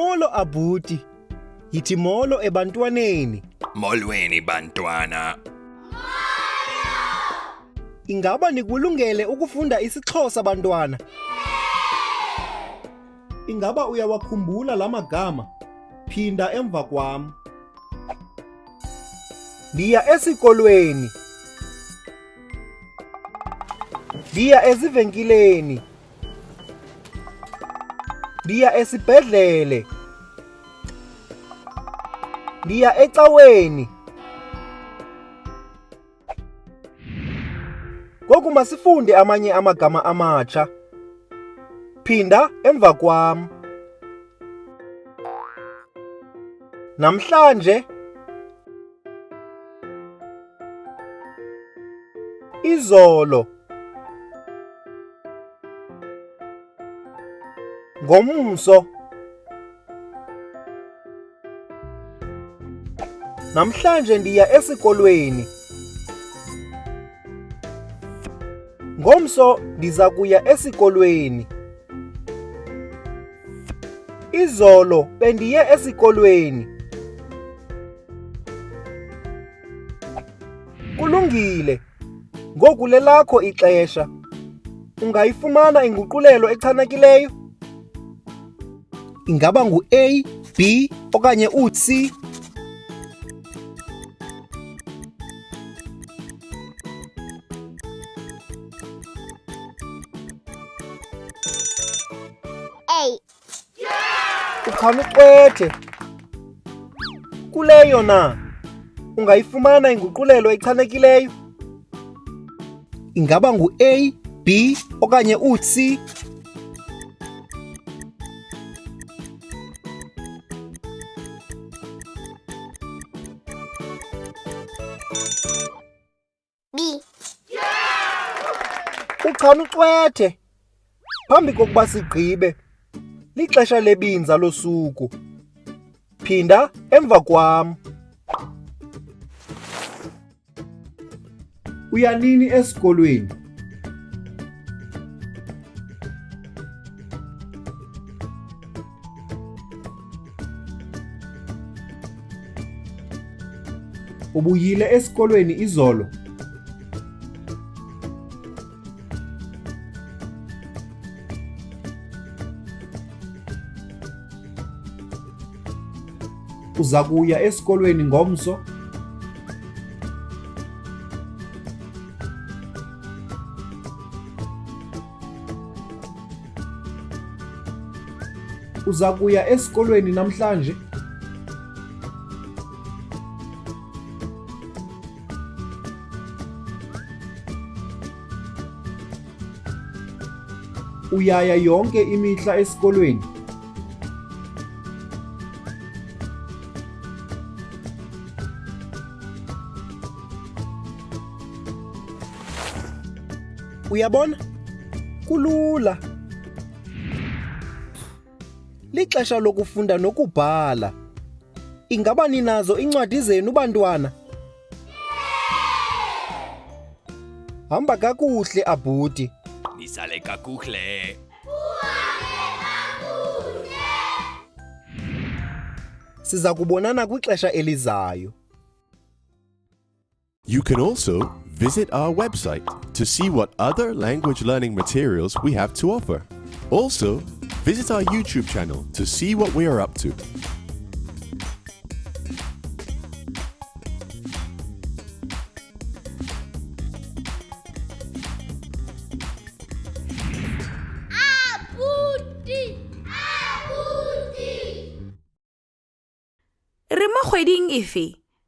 Molo Abuti. Yithi molo ebantwaneni. Molweni bantwana. Ingaba nikulungele ukufunda isiXhosa bantwana? Ingaba uyawakhumbula la magama? Phinda emva kwam. Ndiya esikolweni. Ndiya ezivenkileni. Ndiya esibhedlele. Ndiya ecaweni. Ngoku masifunde amanye amagama amatsha. Phinda emva kwam. Namhlanje, izolo, ngomso, namhlanje ndiya esikolweni. Ngomso ndiza kuya esikolweni. Izolo bendiye esikolweni. Kulungile. Ngoku lelakho ixesha. Ungayifumana inguqulelo echanekileyo? Ingaba ngu-A, B okanye u-C? A. Uchanuxwethe. Kuleyo na, ungayifumana inguqulelo echanekileyo? Ingaba ngu-A, B okanye u-C? B. Uchanuxwethe. Phambi kokuba sigqibe, lixesha lebinza losuku. Phinda emva kwam. Uya nini esikolweni? Ubuyile esikolweni izolo? Uza kuya esikolweni ngomso? Uza kuya esikolweni namhlanje? Uyaya yonke imihla esikolweni? Uyabona? Kulula. Lixesha lokufunda nokubhala. Ingaba ninazo incwadi zenu bantwana? Hamba kakuhle Abuti. Nisale kakuhle. Siza kubonana kwixesha elizayo. You can also visit our website to see what other language learning materials we have to offer. Also, visit our YouTube channel to see what we are up to. Abuti! Re mo kgweding efe?